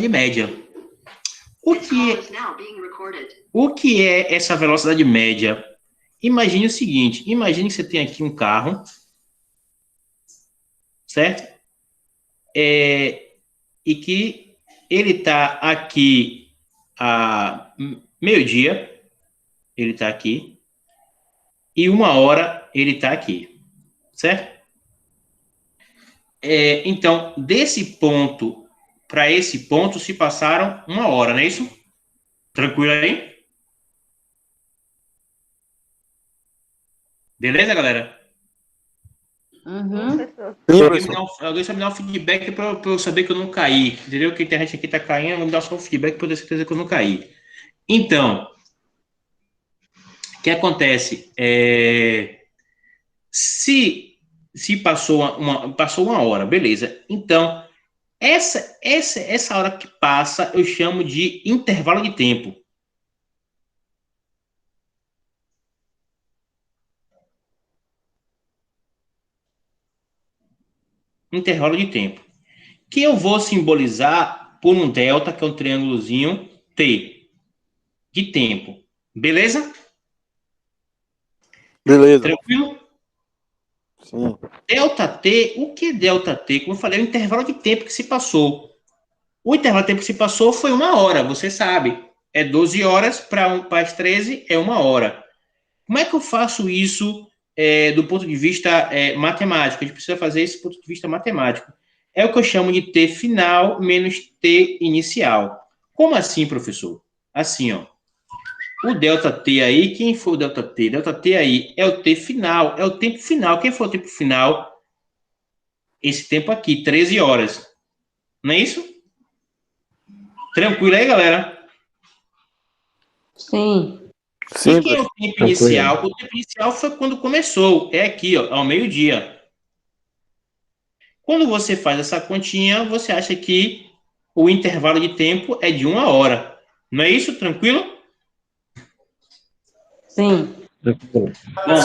média. O que é essa velocidade média? Imagine o seguinte, imagine que você tem aqui um carro, certo? E que ele está aqui a meio-dia, ele está aqui, e 1h ele está aqui, certo? Então, desse ponto para esse ponto se passaram 1h, não é isso? Tranquilo aí? Beleza, galera? Uhum. Alguém só me dá um feedback para eu saber que eu não caí. Entendeu? Que a internet aqui tá caindo, me dá só um feedback para eu ter certeza que eu não caí. Então, o que acontece? Se passou passou 1h, beleza. Então, essa hora que passa eu chamo de intervalo de tempo. Intervalo de tempo. Que eu vou simbolizar por um delta, que é um triângulozinho T, de tempo. Beleza? Beleza. Tranquilo? Sim. Delta T, o que é delta T? Como eu falei, é o intervalo de tempo que se passou. O intervalo de tempo que se passou foi 1h, você sabe. É 12 horas para as 13, é 1h. Como é que eu faço isso do ponto de vista matemático? A gente precisa fazer esse ponto de vista matemático. É o que eu chamo de T final menos T inicial. Como assim, professor? Assim, ó. O delta T aí, quem foi o delta T? Delta T aí é o T final, é o tempo final. Quem foi o tempo final? Esse tempo aqui, 13 horas. Não é isso? Tranquilo aí, galera? Sim. E quem é o tempo inicial? O tempo inicial foi quando começou. É aqui, ó, ao meio-dia. Quando você faz essa continha, você acha que o intervalo de tempo é de 1h. Não é isso? Tranquilo? Sim. Bom,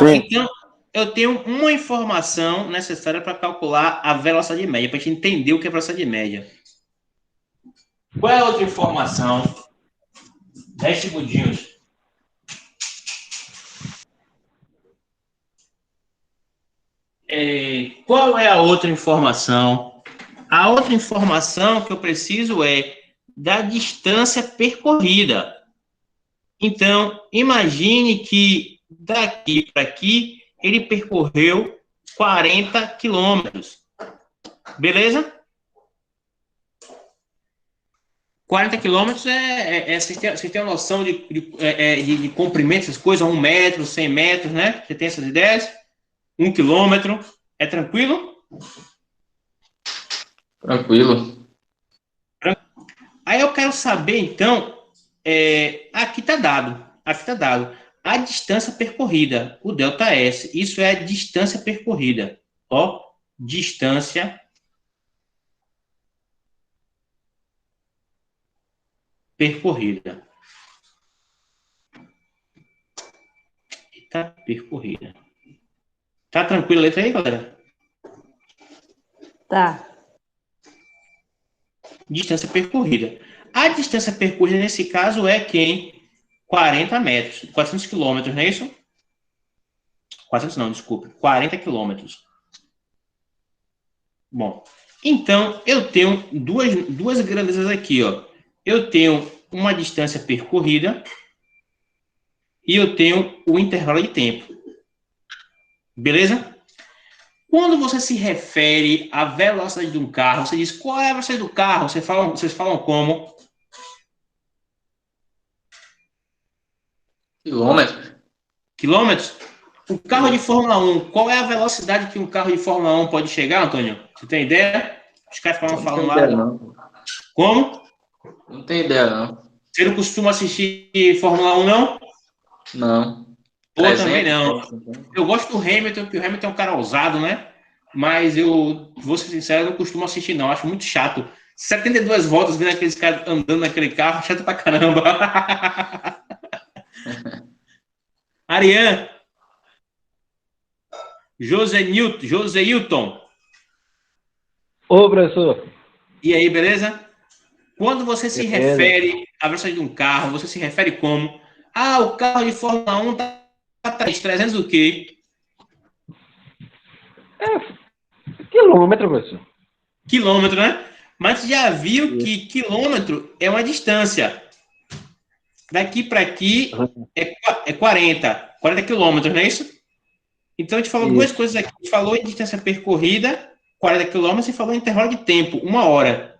então eu tenho uma informação necessária para calcular a velocidade média, para a gente entender o que é velocidade média. Qual é a outra informação? 10 segundinhos. Qual é a outra informação? A outra informação que eu preciso é da distância percorrida. Então, imagine que daqui para aqui ele percorreu 40 quilômetros. Beleza? 40 quilômetros vocês têm uma noção de comprimento, essas coisas, 1 metro, 100 metros, né? Você tem essas ideias? 1 quilômetro. É tranquilo? Tranquilo. Aí eu quero saber, então, aqui está dado. Aqui está dado. A distância percorrida, o ΔS, isso é a distância percorrida. Ó, distância percorrida. Tá percorrida. Tá tranquilo a letra aí, galera? Tá. Distância percorrida. A distância percorrida, nesse caso, é quem? 40 metros, 400 quilômetros, não é isso? 400 não, desculpe. 40 quilômetros. Bom, então, eu tenho duas grandezas aqui, ó. Eu tenho uma distância percorrida e eu tenho o intervalo de tempo. Beleza? Quando você se refere à velocidade de um carro, você diz qual é a velocidade do carro? Vocês falam como? Quilômetro. Quilômetros? O carro de Fórmula 1, qual é a velocidade que um carro de Fórmula 1 pode chegar, Antônio? Você tem ideia? Os caras falam lá. Não. Como? Não tem ideia, não. Você não costuma assistir Fórmula 1, não? Não. Pô, 300, também não. 350. Eu gosto do Hamilton, porque o Hamilton é um cara ousado, né? Mas eu, vou ser sincero, eu não costumo assistir, não. Acho muito chato. 72 voltas vendo aqueles caras andando naquele carro, chato pra caramba. Ariane. José Hilton. Ô, professor. E aí, beleza? Quando você se refere à velocidade de um carro, você se refere como? Ah, o carro de Fórmula 1 está a 300 o quê? Quilômetro, professor. Quilômetro, né? Mas você já viu que quilômetro é uma distância. Daqui para aqui é 40 quilômetros, não é isso? Então, a gente falou duas coisas aqui. A gente falou em distância percorrida, 40 quilômetros, e falou em intervalo de tempo, 1 hora.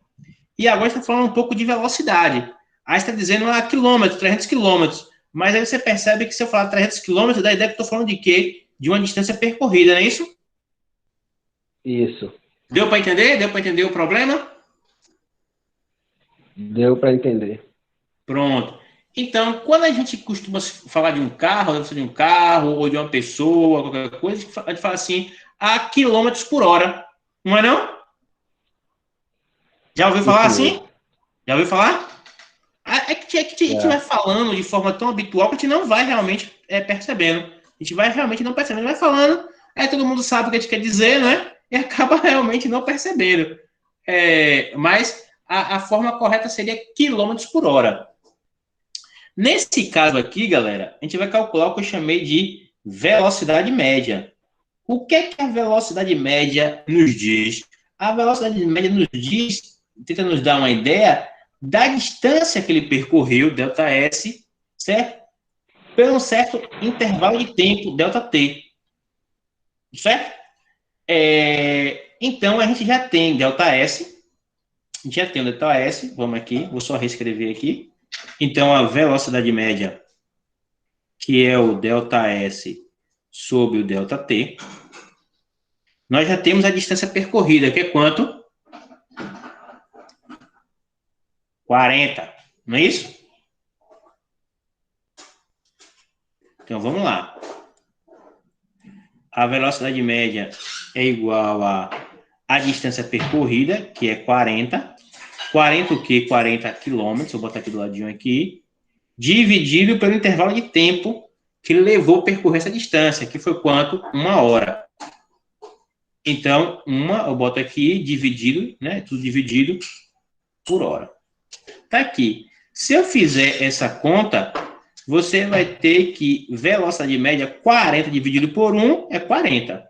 E agora está falando um pouco de velocidade. Aí está dizendo quilômetro, 300 quilômetros. Mas aí você percebe que se eu falar 300 quilômetros, dá a ideia que eu estou falando de quê? De uma distância percorrida, não é isso? Isso. Deu para entender? Deu para entender o problema? Deu para entender. Pronto. Então, quando a gente costuma falar de um carro, ou de uma pessoa, qualquer coisa, a gente fala assim, a quilômetros por hora. Não é não? Já ouviu falar assim? Já ouviu falar? É que a gente vai falando de forma tão habitual que a gente não vai realmente percebendo. A gente vai realmente não percebendo. Vai falando, aí todo mundo sabe o que a gente quer dizer, né? E acaba realmente não percebendo. Mas a forma correta seria quilômetros por hora. Nesse caso aqui, galera, a gente vai calcular o que eu chamei de velocidade média. O que é que a velocidade média nos diz? A velocidade média nos diz, tenta nos dar uma ideia da distância que ele percorreu, ΔS, certo? Por um certo intervalo de tempo, ΔT. Certo? Então, a gente já tem ΔS. A gente já tem o ΔS. Vamos aqui, vou só reescrever aqui. Então, a velocidade média, que é o ΔS sobre o ΔT. Nós já temos a distância percorrida, que é quanto? 40, não é isso? Então, vamos lá. A velocidade média é igual a distância percorrida, que é 40. 40 o quê? 40 quilômetros, vou botar aqui do ladinho aqui, dividido pelo intervalo de tempo que ele levou a percorrer essa distância, que foi quanto? 1 hora. Então, eu boto aqui, dividido, né? Tudo dividido por hora. Tá aqui. Se eu fizer essa conta, você vai ter que velocidade média 40 dividido por 1 é 40.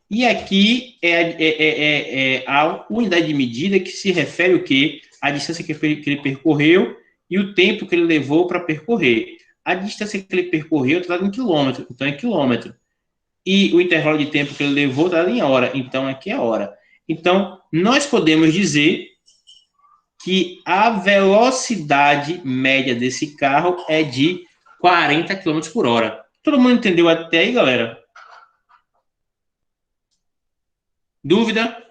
E aqui é a unidade de medida que se refere o quê? A distância que ele percorreu e o tempo que ele levou para percorrer. A distância que ele percorreu está dado em quilômetro, então é quilômetro. E o intervalo de tempo que ele levou está dado em hora, então aqui é hora. Então, nós podemos dizer que a velocidade média desse carro é de 40 km por hora. Todo mundo entendeu até aí, galera? Dúvida?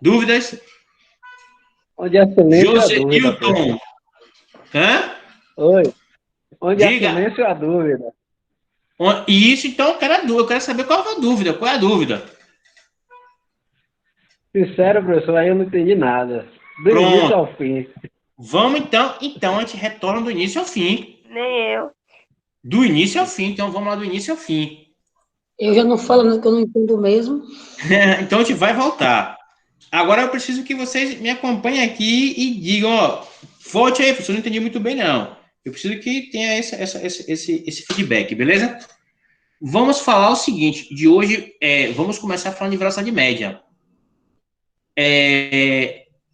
Dúvidas? Onde é silêncio José a dúvida. Hilton. Hã? Oi. Onde Diga. é silêncio a dúvida. Isso, então, eu quero saber qual é a dúvida. Qual é a dúvida? Sincero, professor, aí eu não entendi nada. Do Pronto. início ao fim. Vamos, então a gente retorna do início ao fim. Nem eu. Do início ao fim, então vamos lá do início ao fim. Eu já não falo nada que eu não entendo mesmo. Então a gente vai voltar. Agora eu preciso que vocês me acompanhem aqui e digam, ó, volte aí, professor, eu não entendi muito bem, não. Eu preciso que tenha esse feedback, beleza? Vamos falar o seguinte, de hoje, vamos começar falando de velocidade média.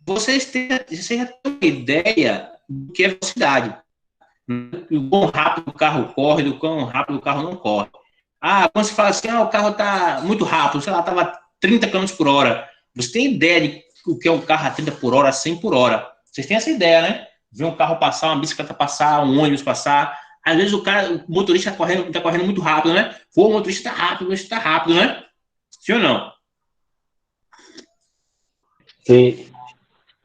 Vocês já têm uma ideia do que é velocidade. Do quão rápido o carro corre, do quão rápido o carro não corre. Quando você fala assim, o carro está muito rápido, sei lá, estava 30 km por hora. Você tem ideia de o que é um carro a 30 por hora, 100 por hora. Vocês têm essa ideia, né? Ver um carro passar, uma bicicleta passar, um ônibus passar. Às vezes o motorista está correndo muito rápido, né? O motorista está rápido, né? Sim ou não? Sim.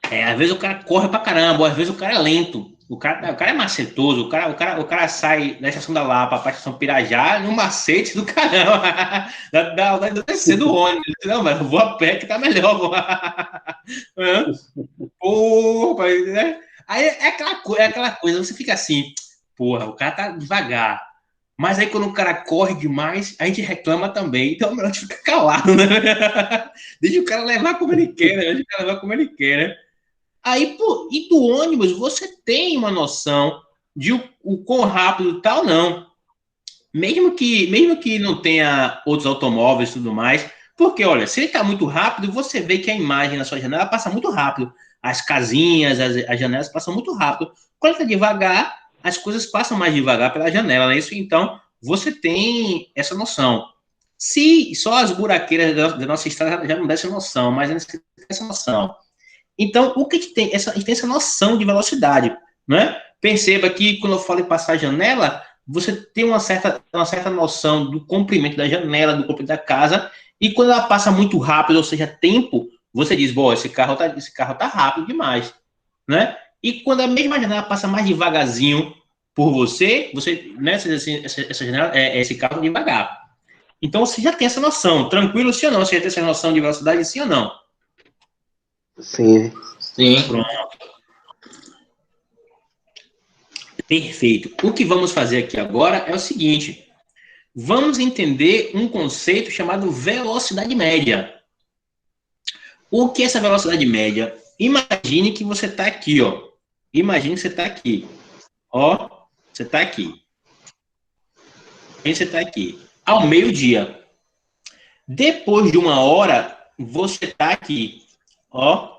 Às vezes o cara corre pra caramba, ou às vezes o cara é lento. O cara é macetoso, o cara sai da estação da Lapa para a estação Pirajá no macete do caramba. Dá descer do ônibus. Não, mas eu vou a pé que tá melhor. Porra, né? Aí é aquela coisa, você fica assim, porra, o cara tá devagar. Mas aí quando o cara corre demais, a gente reclama também. Então é melhor a gente ficar calado, né? Deixa o cara levar como ele quer, né? Deixa o cara levar como ele quer, né? Aí, pô, e do ônibus, você tem uma noção de o quão rápido tal, não. Mesmo que não tenha outros automóveis e tudo mais, porque, olha, se ele está muito rápido, você vê que a imagem na sua janela passa muito rápido. As casinhas, as janelas passam muito rápido. Quando está devagar, as coisas passam mais devagar pela janela, não é isso? Então, você tem essa noção. Se só as buraqueiras da nossa estrada já não dão essa noção, mas ainda tem essa noção. Então, o que a gente tem? A gente tem essa noção de velocidade, né? Perceba que quando eu falo em passar a janela, você tem uma certa noção do comprimento da janela, do comprimento da casa, e quando ela passa muito rápido, ou seja, tempo, você diz, bom, esse carro tá rápido demais, né? E quando a mesma janela passa mais devagarzinho por você, né, essa janela, esse carro tá devagar. Então, você já tem essa noção, tranquilo, sim ou não? Você já tem essa noção de velocidade, sim ou não? Sim. Sim. Pronto. Perfeito. O que vamos fazer aqui agora é o seguinte. Vamos entender um conceito chamado velocidade média. O que é essa velocidade média? Imagine que você está aqui, ó. Imagine que você está aqui. Ó, você está aqui. Você está aqui. Ao meio-dia. Depois de 1 hora, você está aqui. Ó.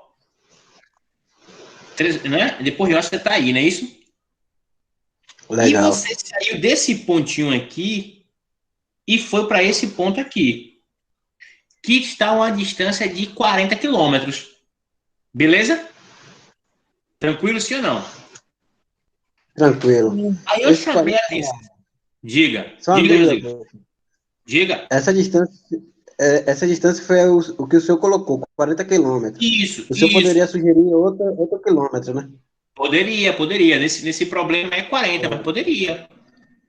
Né? Depois de 1 hora, você está aí, não é isso? Legal. E você saiu desse pontinho aqui e foi para esse ponto aqui, que está a uma distância de 40 quilômetros. Beleza? Tranquilo, sim ou não? Tranquilo. Aí eu chamei a atenção. Diga. Só uma Diga, dúvida, José. Diga. Essa distância foi o que o senhor colocou, 40 quilômetros. Isso, O senhor isso. poderia sugerir outro quilômetro, né? Poderia. Nesse problema é 40, mas poderia.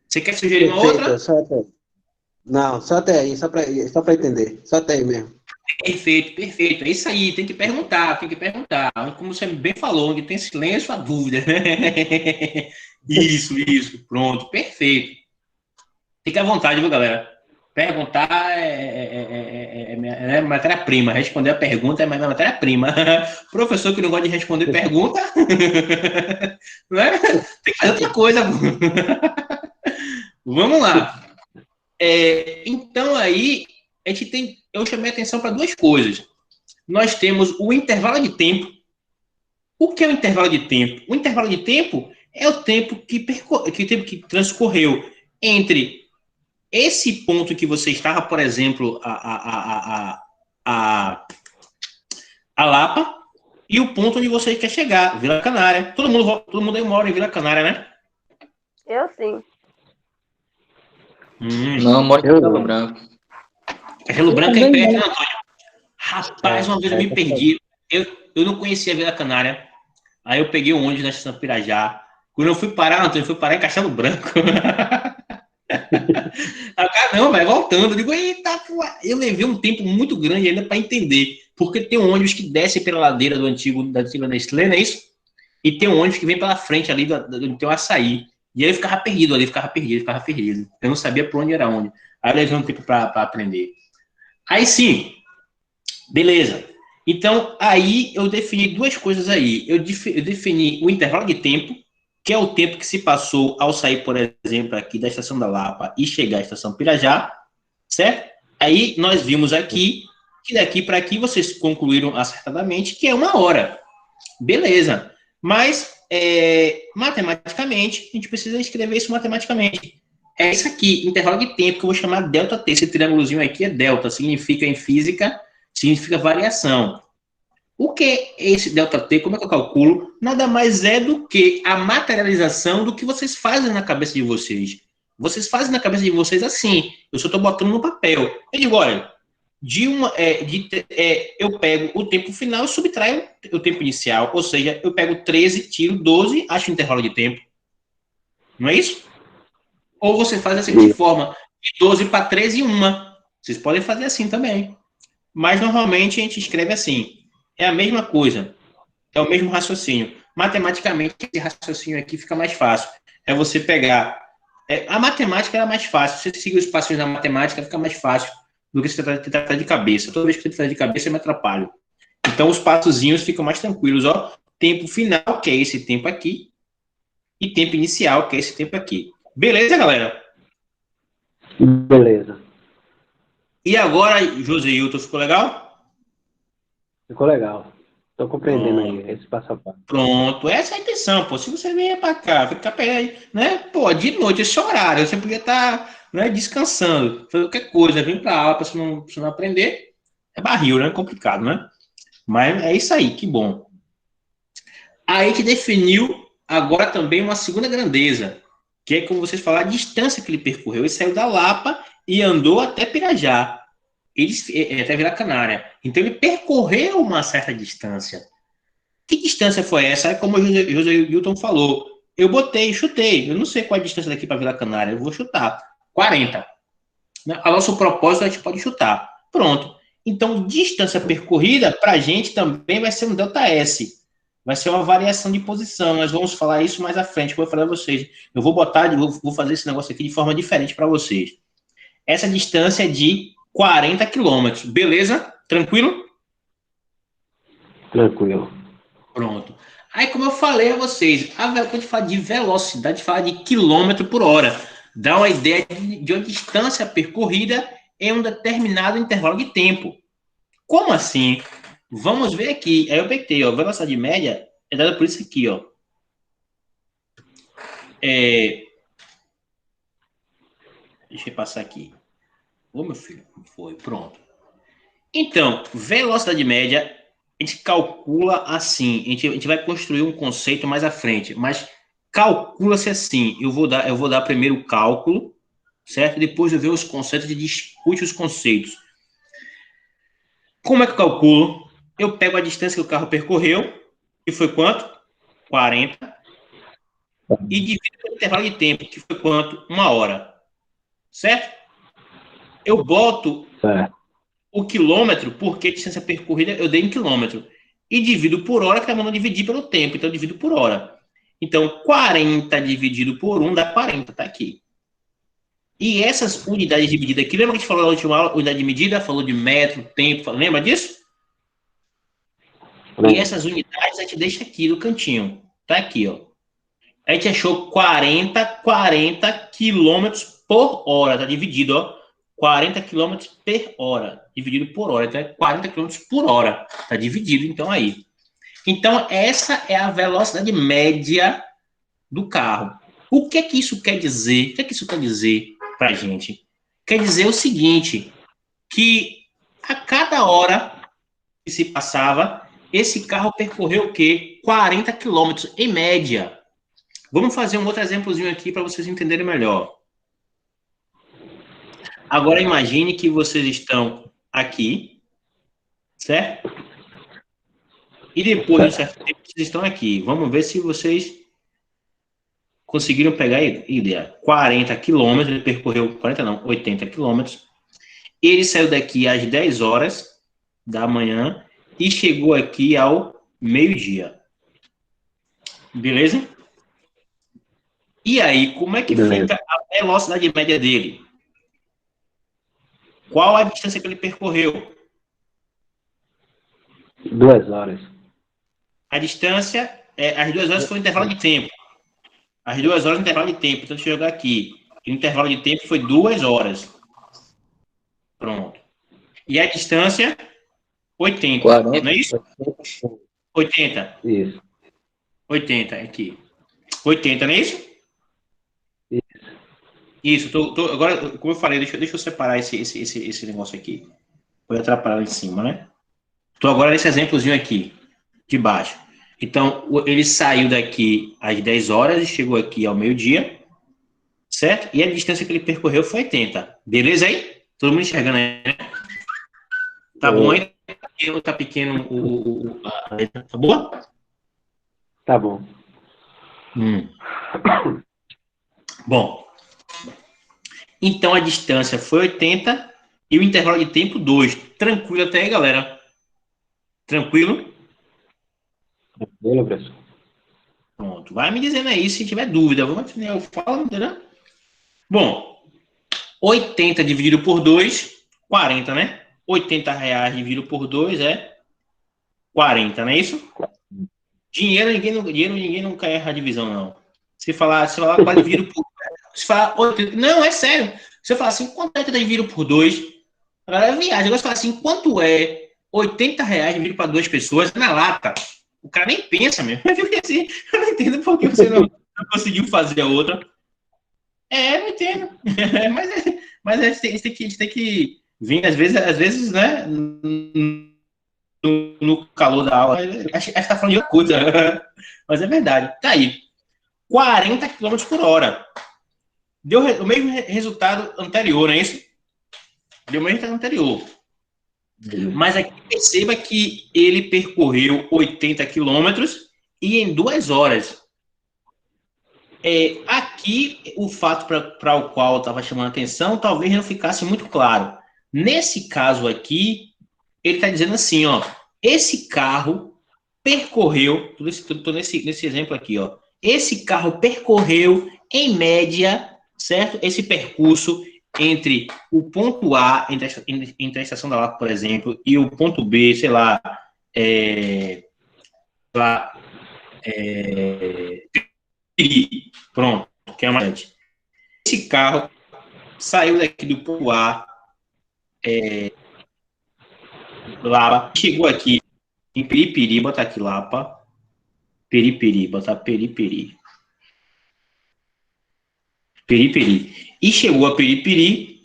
Você quer sugerir uma Perfeito, outra? só até. Não, só até aí, só para entender. Só até aí mesmo. Perfeito. É isso aí, tem que perguntar. Como você bem falou, onde tem silêncio, a dúvida. Isso, pronto, perfeito. Fique à vontade, viu, galera? Perguntar é matéria-prima. Responder a pergunta é matéria-prima. Professor que não gosta de responder pergunta, né? Tem que fazer outra coisa. Vamos lá. Então, aí, eu chamei a atenção para duas coisas. Nós temos o intervalo de tempo. O que é o intervalo de tempo? O intervalo de tempo é o tempo que transcorreu entre esse ponto que você estava, por exemplo, a Lapa, e o ponto onde você quer chegar, Vila Canária. Todo mundo aí mora em Vila Canária, né? Eu sim. Não, moro em Castelo Branco. Castelo Branco é perto, né, Antônio? Rapaz, uma vez eu me perdi. Eu não conhecia a Vila Canária. Aí eu peguei um ônibus na estação Pirajá. Quando eu fui parar, Antônio, fui parar em Castelo Branco. Não, vai voltando. Eu digo, eita, pô. Eu levei um tempo muito grande ainda para entender. Porque tem um ônibus que desce pela ladeira da antiga Nestlé, não é isso? E tem um ônibus que vem pela frente ali, onde tem o açaí. E aí eu ficava perdido ali, ficava perdido. Eu não sabia por onde era onde. Aí eu levei um tempo para aprender. Aí sim, beleza. Então, aí eu defini duas coisas aí. Eu defini o intervalo de tempo, que é o tempo que se passou ao sair, por exemplo, aqui da Estação da Lapa e chegar à Estação Pirajá, certo? Aí nós vimos aqui, que daqui para aqui vocês concluíram acertadamente que é 1 hora. Beleza. Mas, matematicamente, a gente precisa escrever isso matematicamente. É isso aqui, intervalo de tempo, que eu vou chamar ΔT. Esse triângulozinho aqui é delta, significa em física, significa variação. O que é esse ΔT? Como é que eu calculo? Nada mais é do que a materialização do que vocês fazem na cabeça de vocês. Vocês fazem na cabeça de vocês assim. Eu só estou botando no papel. Eu digo, olha, eu pego o tempo final e subtraio o tempo inicial. Ou seja, eu pego 13, tiro 12, acho o intervalo de tempo. Não é isso? Ou você faz da seguinte forma, de 12 para 13 e 1. Vocês podem fazer assim também. Mas, normalmente, a gente escreve assim. É a mesma coisa. É o mesmo raciocínio. Matematicamente, esse raciocínio aqui fica mais fácil. É você pegar A matemática era mais fácil. Se você seguir os passos da matemática, fica mais fácil do que você tentar de cabeça. Toda vez que você tentar de cabeça, eu me atrapalho. Então, os passozinhos ficam mais tranquilos. Ó, tempo final, que é esse tempo aqui, e tempo inicial, que é esse tempo aqui. Beleza, galera? Beleza. E agora, Joseilton, ficou legal? Ficou legal. Tô compreendendo aí esse passo a passo. Pronto, essa é a intenção, pô. Se você vier pra cá, ficar perto, né? Pô, de noite, esse horário, você podia estar, né, descansando, fazendo qualquer coisa, vir pra aula pra você não aprender. É barril, né? Complicado, né? Mas é isso aí, que bom. Aí a gente definiu agora também uma segunda grandeza, que é, como vocês falaram, a distância que ele percorreu. Ele saiu da Lapa e andou até Pirajá. Até Vila Canária. Então, ele percorreu uma certa distância. Que distância foi essa? É como o José Hilton falou. Eu chutei. Eu não sei qual é a distância daqui para Vila Canária. Eu vou chutar. 40. A nosso propósito, a gente pode chutar. Pronto. Então, distância percorrida, para a gente também vai ser um ΔS. Vai ser uma variação de posição. Nós vamos falar isso mais à frente, que eu vou falar a vocês. Eu vou fazer esse negócio aqui de forma diferente para vocês. Essa distância é de 40 quilômetros. Beleza? Tranquilo? Tranquilo. Pronto. Aí, como eu falei a vocês, quando a gente fala de velocidade, fala de quilômetro por hora. Dá uma ideia de uma distância percorrida em um determinado intervalo de tempo. Como assim? Vamos ver aqui. Aí eu peguei, ó, velocidade média é dada por isso aqui, ó. Deixa eu passar aqui. Ô, meu filho, foi, pronto. Então, velocidade média, a gente calcula assim. A gente vai construir um conceito mais à frente, mas calcula-se assim. Eu vou dar primeiro o cálculo, certo? Depois eu ver os conceitos e discute os conceitos. Como é que eu calculo? Eu pego a distância que o carro percorreu, que foi quanto? 40. E divido pelo intervalo de tempo, que foi quanto? 1 hora. Certo? Eu boto o quilômetro, porque a distância percorrida eu dei em quilômetro. E divido por hora, que é mandando dividir pelo tempo. Então, eu divido por hora. Então, 40 dividido por 1 dá 40, tá aqui. E essas unidades de medida aqui, lembra que a gente falou na última aula, unidade de medida, falou de metro, tempo, lembra disso? E essas unidades a gente deixa aqui no cantinho. Tá aqui, ó. A gente achou 40 quilômetros por hora, tá dividido, ó. 40 km por hora, dividido por hora. Então, é 40 km por hora. Está dividido, então, aí. Então, essa é a velocidade média do carro. O que é que isso quer dizer? O que é que isso quer dizer para a gente? Quer dizer o seguinte, que a cada hora que se passava, esse carro percorreu o quê? 40 km, em média. Vamos fazer um outro exemplozinho aqui para vocês entenderem melhor. Agora imagine que vocês estão aqui, certo? E depois de um certo tempo vocês estão aqui. Vamos ver se vocês conseguiram pegar a ideia. 40 quilômetros, ele percorreu 80 quilômetros. Ele saiu daqui às 10 horas da manhã e chegou aqui ao meio-dia. Beleza? E aí, como é que fica a velocidade média dele? Qual a distância que ele percorreu? 2 horas. A distância, as 2 horas foi o intervalo de tempo. As 2 horas no intervalo de tempo. Então, deixa eu jogar aqui. O intervalo de tempo foi 2 horas. Pronto. E a distância, 80. 40. Não é isso? 80. Isso. 80 aqui. 80, não é isso? Isso. Agora, como eu falei, deixa eu separar esse negócio aqui. Vou atrapalhar lá em cima, né? Estou agora nesse exemplozinho aqui, de baixo. Então, ele saiu daqui às 10 horas e chegou aqui ao meio-dia, certo? E a distância que ele percorreu foi 80. Beleza aí? Todo mundo enxergando aí, né? Tá bom aí? Tá pequeno a letra? Tá boa? Tá bom. Bom. Então, a distância foi 80 e o intervalo de tempo 2. Tranquilo até aí, galera? Tranquilo? Tranquilo, professor. Pronto. Vai me dizendo aí se tiver dúvida. Eu falo, entendeu? Bom, 80 dividido por 2, 40, né? R$ 80 dividido por 2 é 40, não é isso? Dinheiro ninguém nunca erra a divisão, não. Se falar 40 dividido por... Se falar 80... Não, é sério. Se eu falar assim, quanto é 80 dividido por 2? A galera viaja. Agora, se falar assim, quanto é R$ 80 dividido para 2 pessoas na lata? O cara nem pensa mesmo. Eu fiquei assim, eu não entendo por que você não conseguiu fazer a outra. Não entendo. mas a gente tem que vir, às vezes, né, no calor da aula. Acho que tá falando de outra coisa. Mas é verdade. Tá aí. 40 km por hora. Deu o mesmo resultado anterior, não é isso? Deu o mesmo resultado anterior. Mas aqui perceba que ele percorreu 80 quilômetros e em 2 horas. Aqui, o fato para o qual eu estava chamando a atenção, talvez não ficasse muito claro. Nesse caso aqui, ele está dizendo assim, ó, esse carro percorreu, estou nesse exemplo aqui, ó, esse carro percorreu, em média, certo? Esse percurso entre o ponto A, entre a estação da Lapa, por exemplo, e o ponto B, sei lá, pronto, que é mais. Esse carro saiu daqui do ponto A, Lapa, chegou aqui em Periperi, botar aqui Lapa, Periperi, botar Periperi, e chegou a Periperi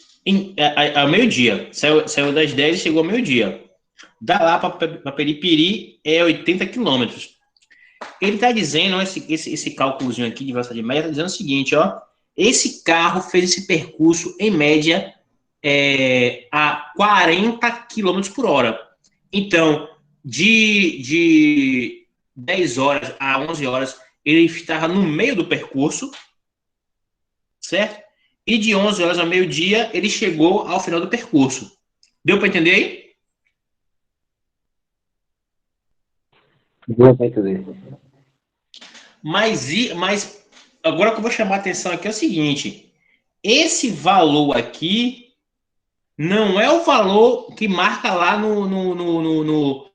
ao meio-dia, saiu das 10 e chegou ao meio-dia. Da Lapa para Periperi é 80 quilômetros. Ele está dizendo, esse cálculozinho aqui de velocidade média, está dizendo o seguinte, ó, esse carro fez esse percurso, em média, a 40 km por hora. Então, de 10 horas a 11 horas, ele estava no meio do percurso, certo? E de 11 horas ao meio-dia, ele chegou ao final do percurso. Deu para entender aí? Deu para entender. Mas agora que eu vou chamar a atenção aqui é o seguinte, esse valor aqui não é o valor que marca lá no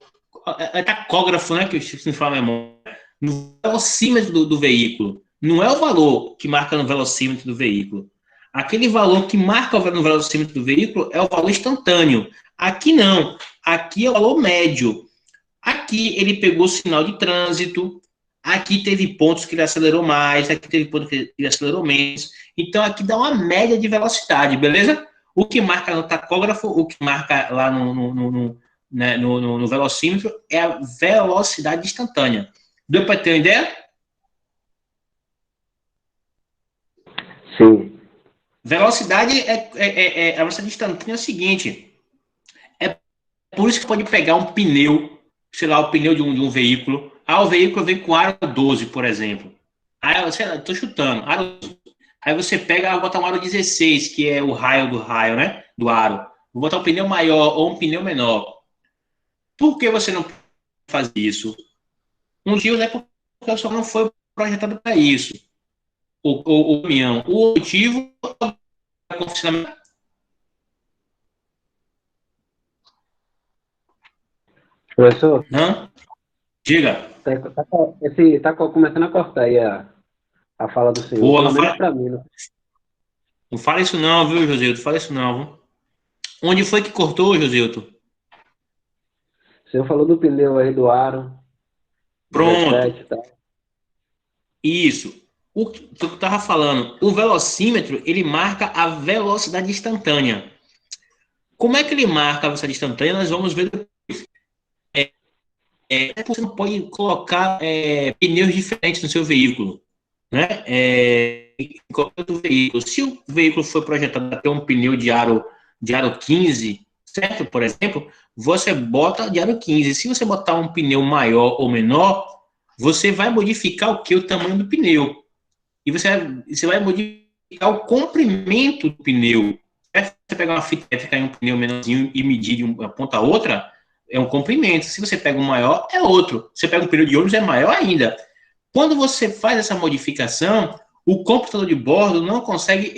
tacógrafo, né, que se fala memória, no velocímetro do veículo. Não é o valor que marca no velocímetro do veículo. Aquele valor que marca no velocímetro do veículo é o valor instantâneo. Aqui não. Aqui é o valor médio. Aqui ele pegou o sinal de trânsito. Aqui teve pontos que ele acelerou mais. Aqui teve pontos que ele acelerou menos. Então aqui dá uma média de velocidade, beleza? O que marca no tacógrafo, o que marca lá no velocímetro é a velocidade instantânea. Deu para ter uma ideia? Sim. Velocidade a velocidade instantânea é o seguinte. É por isso que pode pegar um pneu, sei lá, o pneu de um veículo. O veículo vem com aro 12, por exemplo. Aí, sei lá, estou chutando, aro 12. Aí você pega, botar um aro 16, que é o raio do raio, né? Do aro. Vou botar um pneu maior ou um pneu menor. Por que você não faz isso? Um motivo é porque o só não foi projetado para isso. O caminhão. O motivo é o funcionamento. Professor? Não? Diga. Tá começando a cortar aí a fala do senhor. Boa, Pelo menos para mim, né? Não fala isso não, viu, Josilto? Fala isso não, viu? Onde foi que cortou, Josilto? O senhor falou do pneu aí, do aro. Pronto. 17, tá? Isso. O que eu estava falando, o velocímetro, ele marca a velocidade instantânea. Como é que ele marca a velocidade instantânea? Nós vamos ver depois. Você não pode colocar pneus diferentes no seu veículo, né? Em qualquer outro veículo. Se o veículo for projetado para ter um pneu de aro 15, certo? Por exemplo, você bota de aro 15. Se você botar um pneu maior ou menor, você vai modificar o que? O tamanho do pneu. E você vai modificar o comprimento do pneu. Se você pegar uma fita e ficar em um pneu menorzinho e medir de uma ponta a outra, é um comprimento. Se você pega um maior, é outro. Se você pega um pneu de ônibus, é maior ainda. Quando você faz essa modificação, O computador de bordo não consegue,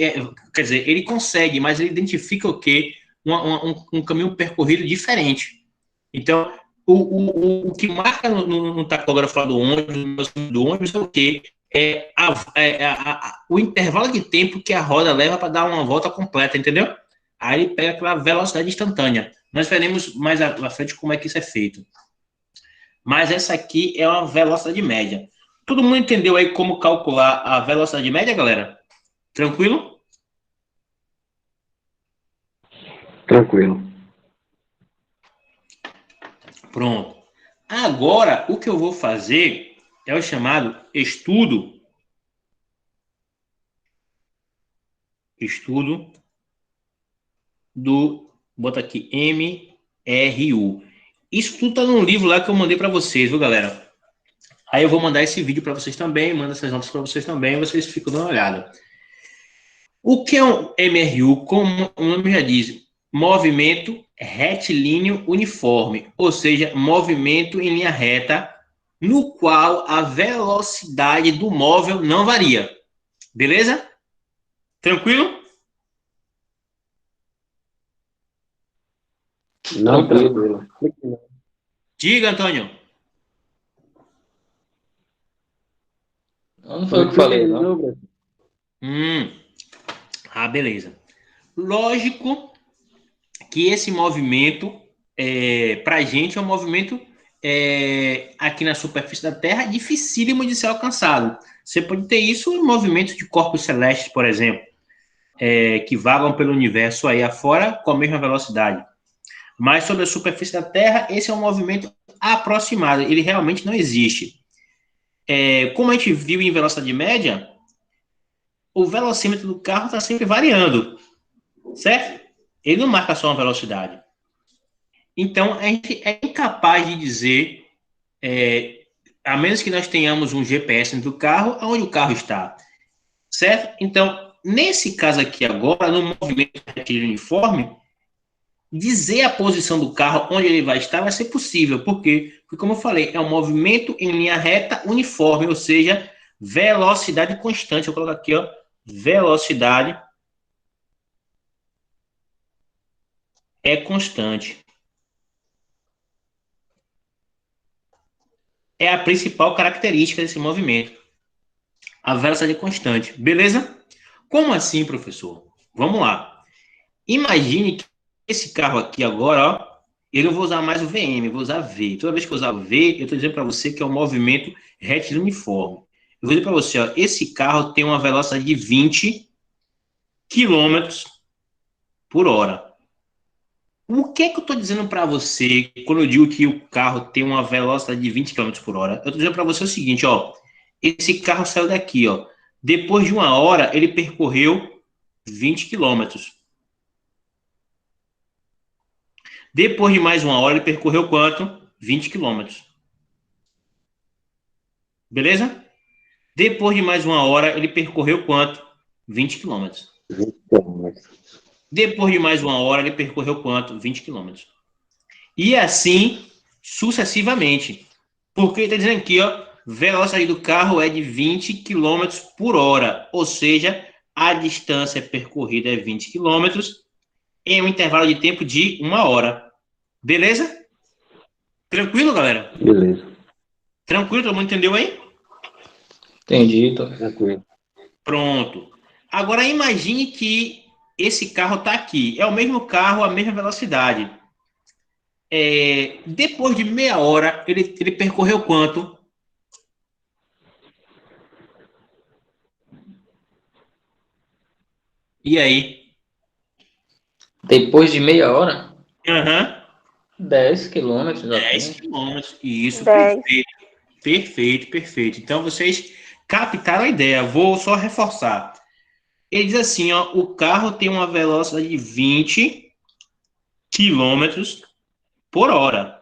quer dizer, ele consegue, mas ele identifica o quê? Um caminho percorrido diferente. Então, o que marca no tacógrafo do ônibus é o quê? O intervalo de tempo que a roda leva para dar uma volta completa, entendeu? Aí ele pega aquela velocidade instantânea. Nós veremos mais à frente como é que isso é feito. Mas essa aqui é uma velocidade média. Todo mundo entendeu aí como calcular a velocidade média, galera? Tranquilo? Tranquilo. Pronto. Agora, o que eu vou fazer é o chamado estudo do, bota aqui, MRU. Isso tudo tá num livro lá que eu mandei para vocês, viu, galera? Aí eu vou mandar esse vídeo para vocês também, mando essas notas para vocês também, vocês ficam dando uma olhada. O que é um MRU? Como o nome já diz, movimento retilíneo uniforme, ou seja, movimento em linha reta, no qual a velocidade do móvel não varia. Beleza? Tranquilo? Não, tranquilo. Diga, Antônio. Não foi o que falei, não. Beleza. Lógico que esse movimento, para a gente, é um movimento aqui na superfície da Terra dificílimo de ser alcançado. Você pode ter isso em movimentos de corpos celestes, por exemplo, que vagam pelo universo aí afora com a mesma velocidade. Mas sobre a superfície da Terra, esse é um movimento aproximado, ele realmente não existe. Como a gente viu em velocidade média, o velocímetro do carro está sempre variando, certo? Ele não marca só uma velocidade. Então, a gente é incapaz de dizer, a menos que nós tenhamos um GPS dentro do carro, aonde o carro está, certo? Então, nesse caso aqui agora, no movimento retilíneo uniforme, dizer a posição do carro, onde ele vai estar, vai ser possível. Por quê? Porque, como eu falei, é um movimento em linha reta uniforme, ou seja, velocidade constante. Eu coloco aqui, ó, velocidade é constante. É a principal característica desse movimento. A velocidade é constante. Beleza? Como assim, professor? Vamos lá. Imagine que esse carro aqui agora, ó, eu não vou usar mais o VM, eu vou usar V. Toda vez que eu usar o V, eu estou dizendo para você que é um movimento retilíneo uniforme. Eu vou dizer para você, ó, esse carro tem uma velocidade de 20 km por hora. O que é que eu estou dizendo para você quando eu digo que o carro tem uma velocidade de 20 km por hora? Eu estou dizendo para você o seguinte, ó, esse carro saiu daqui, ó, depois de 1 hora, ele percorreu 20 km. Depois de mais 1 hora, ele percorreu quanto? 20 km. Beleza? Depois de mais 1 hora, ele percorreu quanto? 20 km. 20 quilômetros. Depois de mais 1 hora, ele percorreu quanto? 20 km. E assim, sucessivamente. Porque está dizendo aqui, ó, velocidade do carro é de 20 km por hora. Ou seja, a distância percorrida é 20 km em um intervalo de tempo de 1 hora. Beleza? Tranquilo, galera? Beleza. Tranquilo? Todo mundo entendeu aí? Entendi. Tô... Tranquilo. Pronto. Agora imagine que esse carro está aqui. É o mesmo carro, a mesma velocidade. Depois de meia hora, ele percorreu quanto? E aí? Depois de meia hora, Aham. 10 quilômetros. 10 quilômetros. Isso, 10. perfeito. Então, vocês captaram a ideia. Vou só reforçar. Ele diz assim, ó, o carro tem uma velocidade de 20 quilômetros por hora.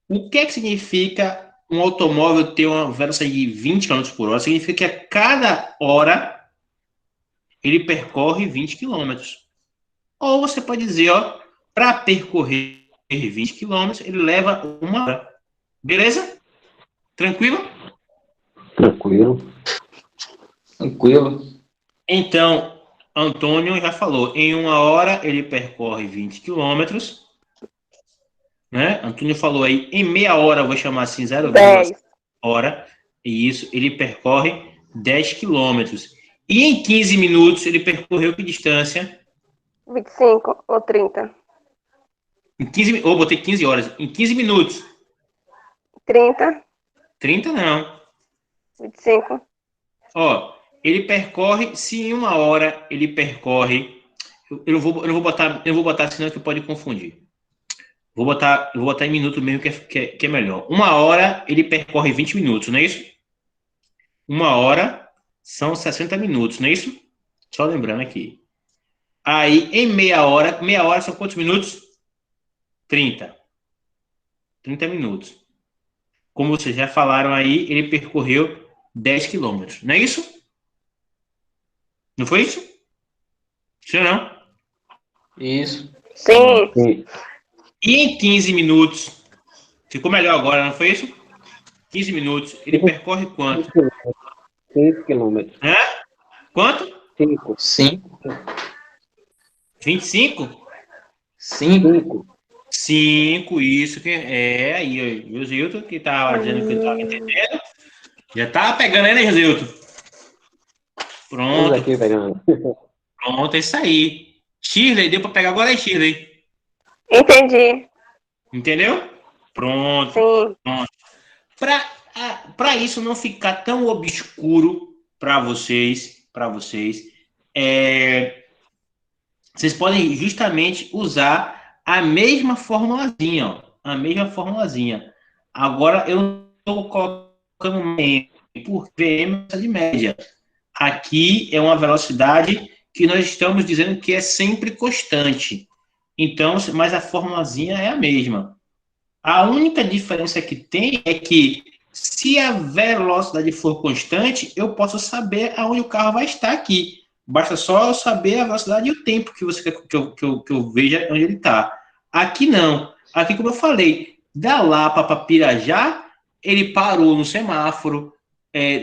O que é que significa um automóvel ter uma velocidade de 20 quilômetros por hora? Significa que a cada hora ele percorre 20 quilômetros. Ou você pode dizer, ó, para percorrer 20 quilômetros, ele leva 1 hora. Beleza? Tranquilo? Tranquilo. Tranquilo. Então, Antônio já falou, em 1 hora ele percorre 20 quilômetros, né? Antônio falou aí, em meia hora, eu vou chamar assim, 0,5 10, hora, e isso, ele percorre 10 quilômetros. E em 15 minutos, ele percorreu que distância? 25 ou 30. Ou botei 15 horas. Em 15 minutos. 30, 30 não. 25. Ó, ele percorre, se em 1 hora ele percorre, eu não vou botar senão que pode confundir. Eu vou botar em minuto mesmo que é melhor. 1 hora ele percorre 20 minutos, não é isso? 1 hora são 60 minutos, não é isso? Só lembrando aqui. Aí, em meia hora são quantos minutos? 30. 30 minutos. Como vocês já falaram aí, ele percorreu 10 quilômetros, não é isso? Não foi isso? Sim ou não? Isso. Sim. Sim. E em 15 minutos, ficou melhor agora, não foi isso? 15 minutos, ele percorre quanto? 5 quilômetros. Hã? Quanto? 5. 5. 25? 5. 5. 5, isso que é aí, o Josilton, que estava dizendo que estava entendendo. Já tá pegando aí, né, Josilton? Vamos Pronto, aqui pegando. pronto, é isso aí. Shirley, deu para pegar agora aí, Shirley. Entendi. Entendeu? Pronto. Sim. Para isso não ficar tão obscuro para vocês, vocês podem justamente usar a mesma formulazinha, ó, a mesma formulazinha. Agora eu não estou colocando por VM de média. Aqui é uma velocidade que nós estamos dizendo que é sempre constante. Então, mas a formulazinha é a mesma. A única diferença que tem é que se a velocidade for constante, eu posso saber aonde o carro vai estar aqui. Basta só eu saber a velocidade e o tempo que você quer que eu veja onde ele está. Aqui não. Aqui, como eu falei, da Lapa para Pirajá, ele parou no semáforo,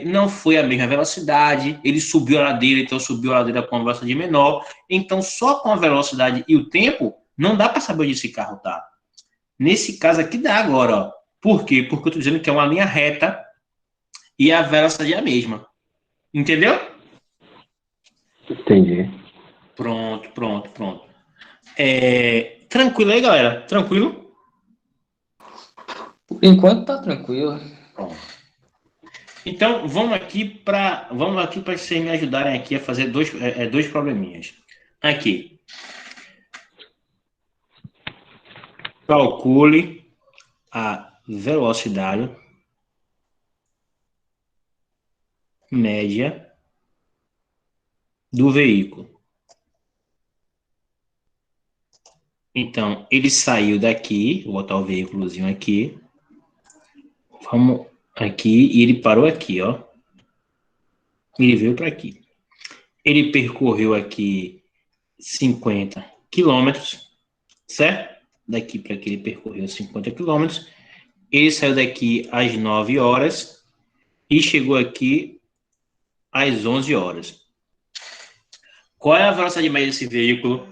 não foi a mesma velocidade, ele subiu a ladeira, então subiu a ladeira com uma velocidade menor. Então, só com a velocidade e o tempo, não dá para saber onde esse carro está. Nesse caso aqui dá agora, ó. Por quê? Porque eu estou dizendo que é uma linha reta e a velocidade é a mesma. Entendeu? Entendi. Pronto. Tranquilo aí, galera? Tranquilo? Por enquanto tá tranquilo. Pronto. Então, vamos aqui para vocês me ajudarem aqui a fazer dois probleminhas. Aqui. Calcule a velocidade média do veículo. Então, ele saiu daqui, vou botar o veículozinho aqui. Vamos aqui, e ele parou aqui, ó. Ele veio para aqui. Ele percorreu aqui 50 quilômetros, certo? Daqui para aqui ele percorreu 50 quilômetros. Ele saiu daqui às 9 horas e chegou aqui às 11 horas. Qual é a velocidade média desse veículo?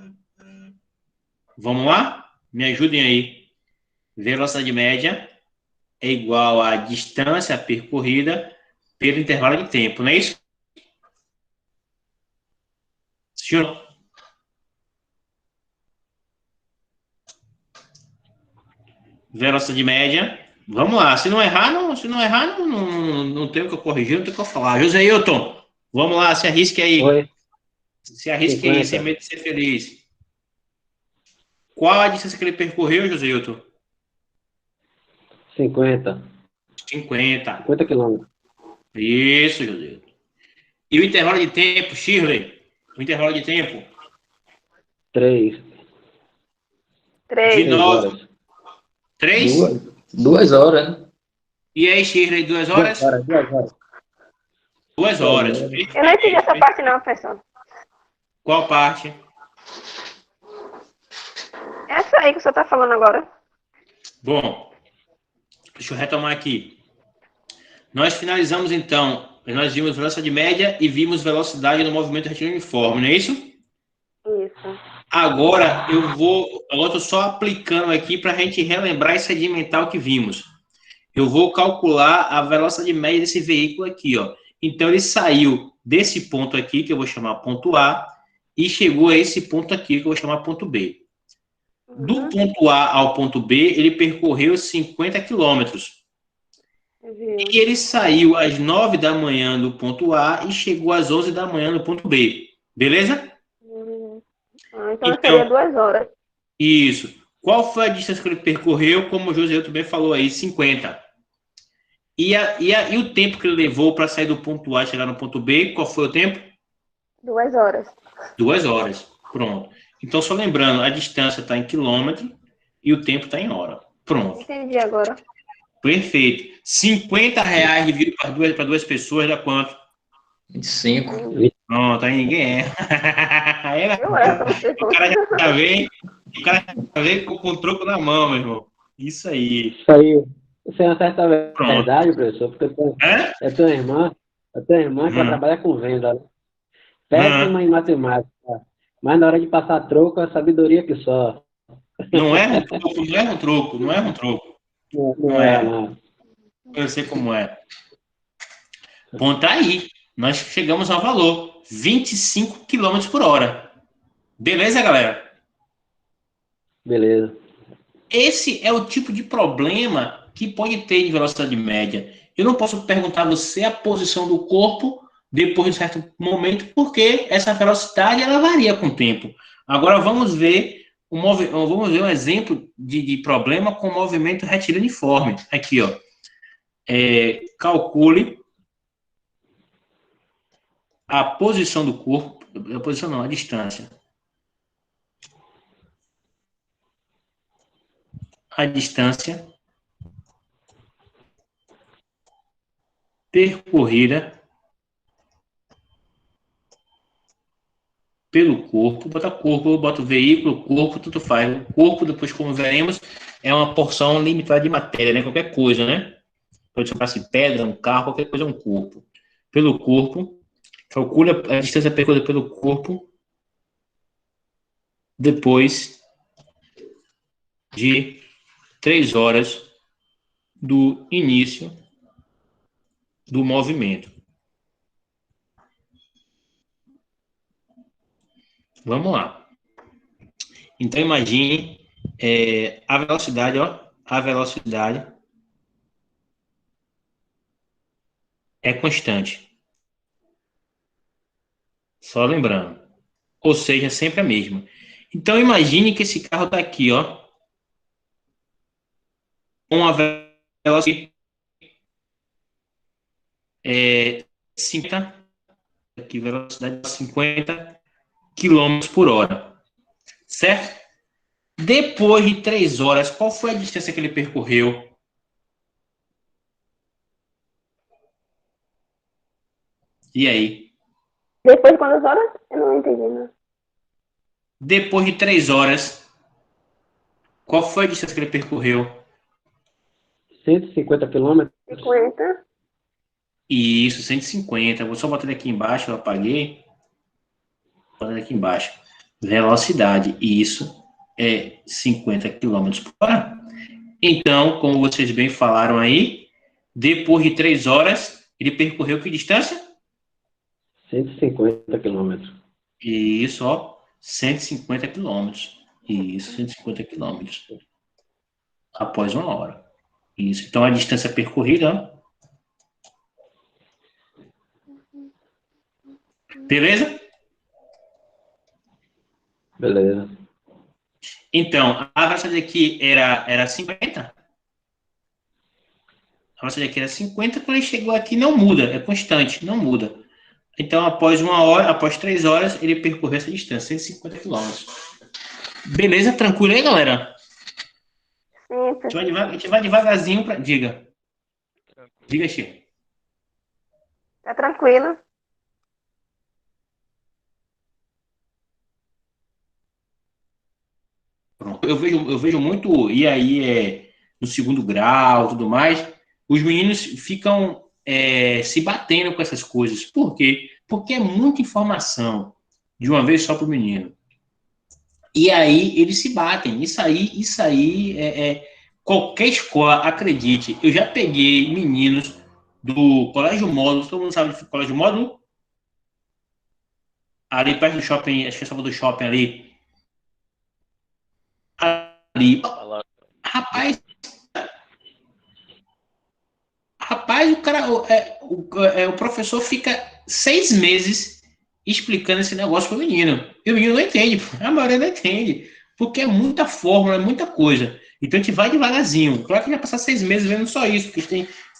Vamos lá? Me ajudem aí. Velocidade média é igual à distância percorrida pelo intervalo de tempo, não é isso? Senhor? Velocidade média. Vamos lá. Se não errar, não tem o que eu corrigir, não tem o que eu falar. Joséilton, vamos lá, se arrisque aí. Oi. Se arrisque aí, sem medo de ser feliz. Qual a distância que ele percorreu, Joséilton? 50. 50. 50 quilômetros. Isso, Joséilton. E o intervalo de tempo, Shirley? O intervalo de tempo? 3. De 3. 9. horas. 3? 2 horas, né? E aí, Shirley, 2 horas? 2 horas. 2 horas. Eu não entendi essa parte não, professor. Qual parte? Essa aí que o senhor está falando agora. Bom, deixa eu retomar aqui. Nós finalizamos, então, Nós vimos velocidade média e vimos velocidade no movimento retilíneo uniforme, não é isso? Isso. Agora eu estou só aplicando aqui para a gente relembrar esse sedimental que vimos. Eu vou calcular a velocidade média desse veículo aqui, ó. Então ele saiu desse ponto aqui, que eu vou chamar ponto A, e chegou a esse ponto aqui, que eu vou chamar ponto B. Do ponto A ao ponto B, ele percorreu 50 quilômetros. E ele saiu às 9 da manhã do ponto A e chegou às 11 da manhã no ponto B. Beleza? Então seria 2 horas. Isso. Qual foi a distância que ele percorreu? Como o José também falou aí, 50. E o tempo que ele levou para sair do ponto A e chegar no ponto B, qual foi o tempo? 2 horas. 2 horas. Pronto. Então, só lembrando, a distância está em quilômetro e o tempo está em hora. Pronto. Entendi agora. Perfeito. R$ 50 dividido para duas pessoas dá quanto? 25. Pronto, aí ninguém é. O cara já vem com o troco na mão, meu irmão. Isso aí. Isso é uma certa verdade, professor, porque eu tenho uma irmã que ela trabalha com venda, né? Péssima em matemática, mas na hora de passar troco, a sabedoria que só. Não é um troco, não é um troco, não é um troco. Não é. Eu sei como é. Bom, tá aí. Nós chegamos ao valor. 25 km por hora. Beleza, galera? Beleza. Esse é o tipo de problema que pode ter em velocidade média. Eu não posso perguntar a você a posição do corpo depois de um certo momento, porque essa velocidade ela varia com o tempo. Agora vamos ver um exemplo de problema com movimento retilíneo-uniforme. Aqui, ó. Calcule a posição do corpo, a posição não, a distância. A distância percorrida pelo corpo, bota veículo, corpo, tudo faz. O corpo, depois, como veremos, é uma porção limitada de matéria, né? Qualquer coisa, né? Pode chamar-se pedra, um carro, qualquer coisa é um corpo. Pelo corpo, calcule a distância percorrida pelo corpo depois de 3 horas do início do movimento. Vamos lá. Então, imagine a velocidade, ó. A velocidade é constante. Só lembrando. Ou seja, sempre a mesma. Então, imagine que esse carro está aqui, ó. Com a velocidade 50, aqui, velocidade 50 km por hora. Certo? Depois de 3 horas, qual foi a distância que ele percorreu? E aí? Depois de quantas horas? Eu não entendi, né? Depois de 3 horas, qual foi a distância que ele percorreu? 150 quilômetros? 50. Isso, 150. Vou só botar ele aqui embaixo, eu apaguei. Vou botar aqui embaixo. Velocidade. Isso é 50 km por hora. Então, como vocês bem falaram aí, depois de 3 horas, ele percorreu que distância? 150 quilômetros. Isso, ó. 150 quilômetros. Isso, 150 quilômetros. Após 1 hora. Isso. Então, a distância percorrida, ó. Beleza? Beleza. Então, a velocidade aqui era 50? A velocidade aqui era 50, quando ele chegou aqui não muda, é constante, não muda. Então, após 1 hora, após 3 horas, ele percorreu essa distância, 150 km. Beleza? Tranquilo aí, galera? Sim, A gente vai devagarzinho para... Diga. Diga, Chico. tá tranquilo. Pronto. Eu vejo muito, e aí no segundo grau, tudo mais, os meninos ficam se batendo com essas coisas. Por quê? Porque é muita informação de uma vez só para o menino. E aí eles se batem. Isso aí qualquer escola, acredite. Eu já peguei meninos do Colégio Módulo, todo mundo sabe do Colégio Módulo? Ali perto do shopping, acho que é Salvador do shopping ali. Ali. Rapaz, o cara, o professor fica 6 meses explicando esse negócio pro menino. E o menino não entende, a maioria não entende. Porque é muita fórmula, é muita coisa. Então a gente vai devagarzinho. Claro que a gente vai passar 6 meses vendo só isso, porque a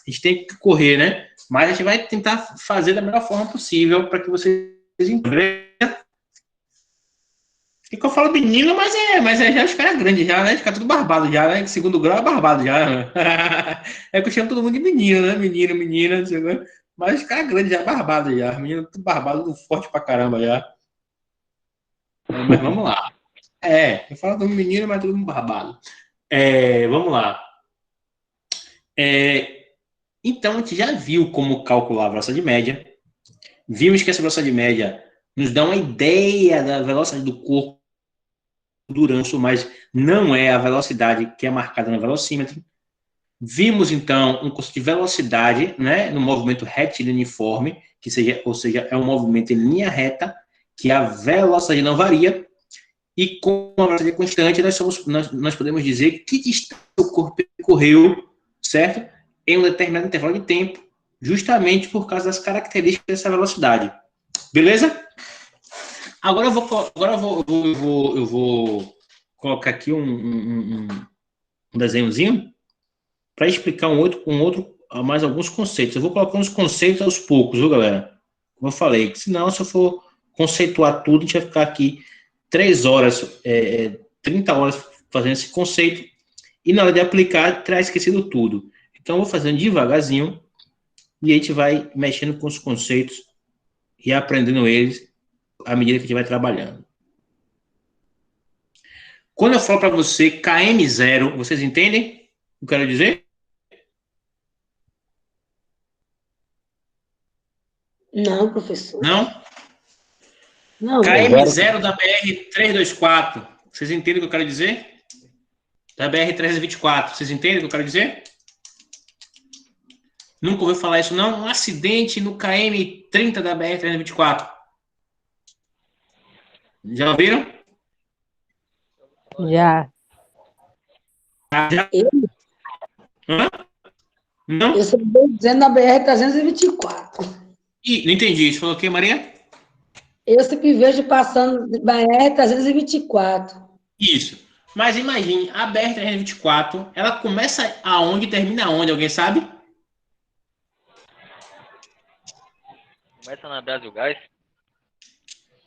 gente tem que correr, né? Mas a gente vai tentar fazer da melhor forma possível para que vocês entendam. E que eu falo menino, mas já os caras grandes já, né? Fica tudo barbado já, né? Segundo grau é barbado já. Né? É que eu chamo todo mundo de menino, né? Menino, menina, não sei lá. Mas os caras grandes já, barbado já. Menino tudo barbado, tudo forte pra caramba já. Mas vamos lá. Eu falo do menino, mas todo mundo barbado. Vamos lá. Então, a gente já viu como calcular a velocidade média. Vimos que essa velocidade média nos dá uma ideia da velocidade do corpo durante, mas não é a velocidade que é marcada no velocímetro. Vimos, então, um conceito de velocidade, né, no movimento retilíneo uniforme, ou seja, é um movimento em linha reta, que a velocidade não varia, e com a velocidade constante, nós podemos dizer que distância o corpo percorreu, certo? Em um determinado intervalo de tempo, justamente por causa das características dessa velocidade. Beleza? Agora eu vou colocar aqui um desenhozinho para explicar mais alguns conceitos. Eu vou colocar uns conceitos aos poucos, viu, galera? Como eu falei, senão, se eu for conceituar tudo, a gente vai ficar aqui 3 horas, 30 horas fazendo esse conceito, e na hora de aplicar, terá esquecido tudo. Então, eu vou fazendo devagarzinho, e a gente vai mexendo com os conceitos e aprendendo eles à medida que a gente vai trabalhando. Quando eu falo para você KM0, vocês entendem o que eu quero dizer? Não, professor. Não? Não. KM0 da BR-324. Vocês entendem o que eu quero dizer? Da BR-324. Vocês entendem o que eu quero dizer? Nunca ouviu falar isso, não? Um acidente no KM30 da BR-324. Já ouviram? Já. Já? Hã? Não? Eu estou dizendo na BR-324. Não entendi. Você falou o quê, Maria? Eu sempre vejo passando BR-324. Isso. Mas imagine, a BR-324, ela começa aonde e termina aonde? Alguém sabe? Começa na Brasil Gás?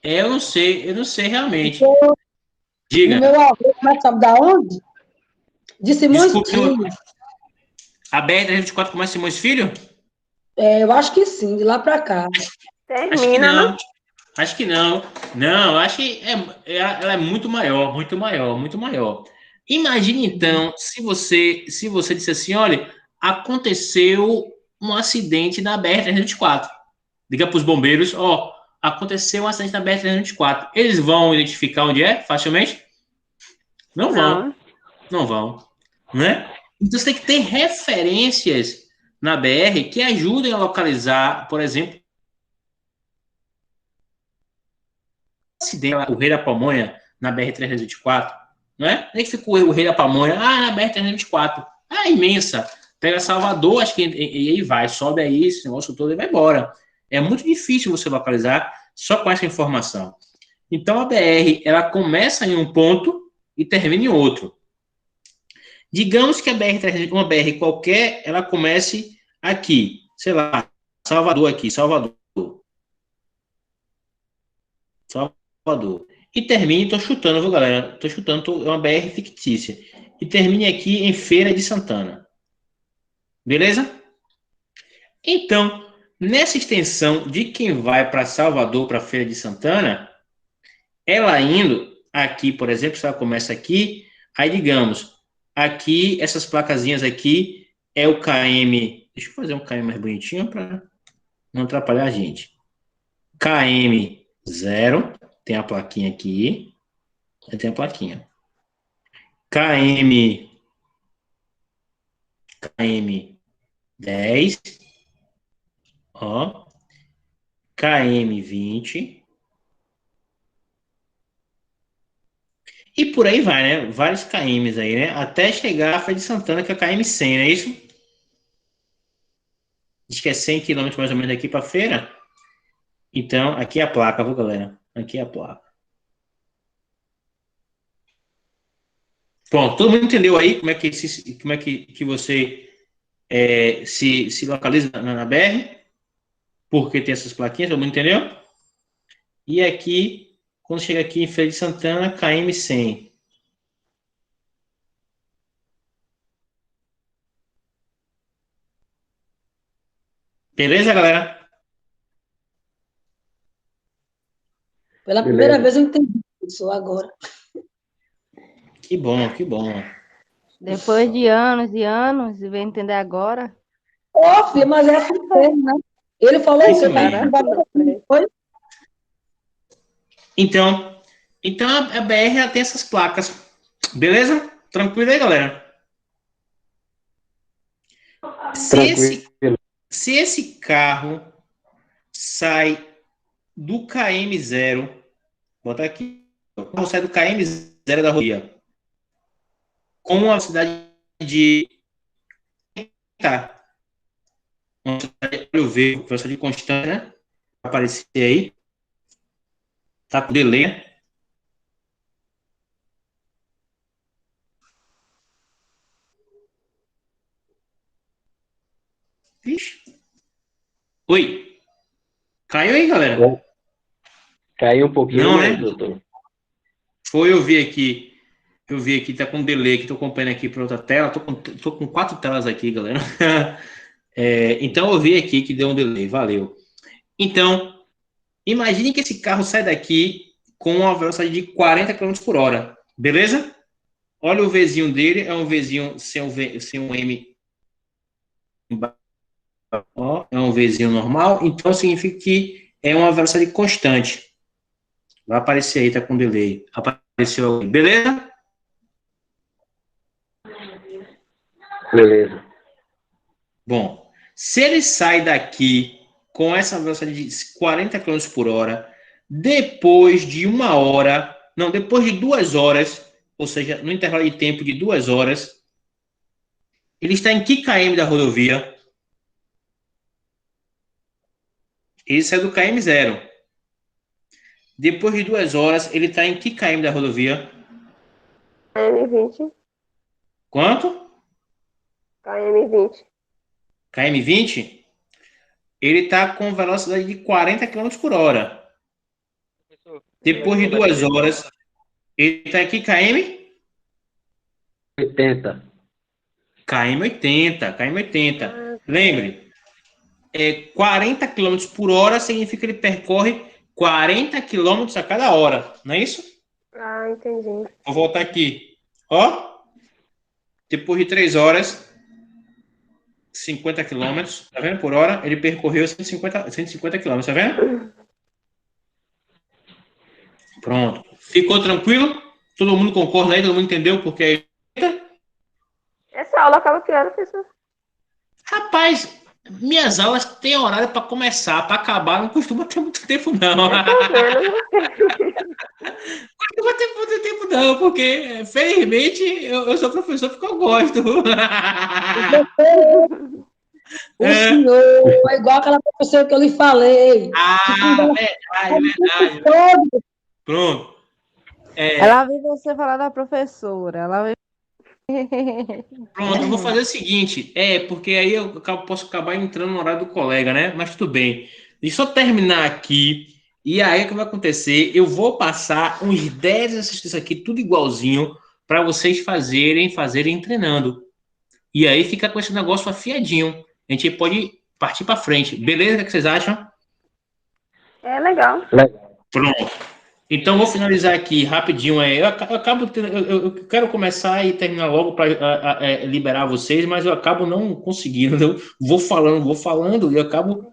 Eu não sei realmente. Diga. O meu avô começa da onde? De Simões Filho. A BR-324 começa Simões Filho? Eu acho que sim, de lá para cá. Termina, Acho que não. Não, acho que ela é muito maior, muito maior, muito maior. Imagine, então, se você disse assim, olha, aconteceu um acidente na BR-324. Diga para os bombeiros, aconteceu um acidente na BR-324. Eles vão identificar onde é facilmente? Não vão. Não vão. Né? Então, você tem que ter referências na BR que ajudem a localizar, por exemplo, o Rei da Pamonha na BR-324, né? Onde ficou o Rei da Pamonha? Na BR-324. Imensa. Pega Salvador, acho que e aí vai, sobe aí, esse negócio todo e vai embora. É muito difícil você localizar só com essa informação. Então, a BR, ela começa em um ponto e termina em outro. Digamos que uma BR qualquer, ela comece aqui, sei lá, Salvador aqui, Salvador. E termine, tô chutando, viu, galera? Tô chutando, é uma BR fictícia. E termine aqui em Feira de Santana. Beleza? Então, nessa extensão de quem vai para Salvador, para Feira de Santana, ela indo aqui, por exemplo, se ela começa aqui, aí digamos, aqui, essas placazinhas aqui, é o KM Deixa eu fazer um KM mais bonitinho para não atrapalhar a gente. KM 0, tem a plaquinha aqui. Tem a plaquinha. KM 10, ó, KM 20, e por aí vai, né? Vários KMs aí, né? Até chegar a Feira de Santana, que é a KM 100, não é isso? Diz que é 100 km mais ou menos daqui para a feira. Então, aqui é a placa, viu, galera? Aqui é a placa. Pronto, todo mundo entendeu aí como é que você se localiza na BR? Porque tem essas plaquinhas, todo mundo entendeu? E aqui, quando chega aqui em Feira de Santana, KM 100. Beleza, galera? Pela primeira vez eu entendi isso agora. Que bom, que bom. Depois de anos e anos, e vem entender agora. Ó, filho, mas é assim mesmo, né? Ele falou Isso que mesmo. foi. Então a BR ela tem essas placas. Beleza? Tranquilo aí, galera? Se esse carro sai do KM 0, botar aqui, o carro sai do KM 0 da rodovia com uma velocidade de velocidade constante, né? Vai aparecer aí. Tá com delay, né? Vixe. Oi. Caiu aí, galera? Caiu um pouquinho, não, né, né? doutor? Foi, eu vi aqui, tá com delay aqui, tô acompanhando aqui para outra tela, tô com 4 telas aqui, galera. Então eu vi aqui que deu um delay, valeu. Então, imagine que esse carro sai daqui com uma velocidade de 40 km por hora, beleza? Olha o Vzinho dele, é um Vzinho sem um M. Ó, é um Vzinho normal, então significa que é uma velocidade constante. Vai aparecer aí, tá com delay. Apareceu aí, beleza? Beleza. Bom, se ele sai daqui com essa velocidade de 40 km por hora, depois de 2 horas, ou seja, no intervalo de tempo de 2 horas, ele está em que km da rodovia? Ele saiu do KM 0. Depois de 2 horas, ele está em que km da rodovia? KM 20. Quanto? KM 20. KM 20? Ele está com velocidade de 40 km por hora. Depois de 2 horas, ele está em que km? 80. KM 80. Lembre, 40 km por hora significa que ele percorre 40 km a cada hora, não é isso? Ah, entendi. Vou voltar aqui. Ó, depois de 3 horas, 50 km, tá vendo? Por hora, ele percorreu 150 km, tá vendo? Pronto. Ficou tranquilo? Todo mundo concorda aí? Todo mundo entendeu porque Essa aula acaba que hora, professor? Rapaz, minhas aulas têm horário para começar, para acabar, não costuma ter muito tempo, não. Costuma ter muito tempo, não, porque, felizmente, eu sou professor porque eu gosto. O senhor é igual aquela professora que eu lhe falei. Verdade. Pronto. Ela viu você falar da professora. Pronto, eu vou fazer o seguinte, porque aí eu posso acabar entrando no horário do colega, né? Mas tudo bem. Deixa eu só terminar aqui, e aí o que vai acontecer? Eu vou passar uns 10 exercícios aqui, tudo igualzinho, para vocês fazerem treinando. E aí fica com esse negócio afiadinho. A gente pode partir para frente. Beleza? O que vocês acham? É legal. Pronto. Então, vou finalizar aqui rapidinho. Eu quero começar e terminar logo para liberar vocês, mas eu acabo não conseguindo. Eu vou falando e eu acabo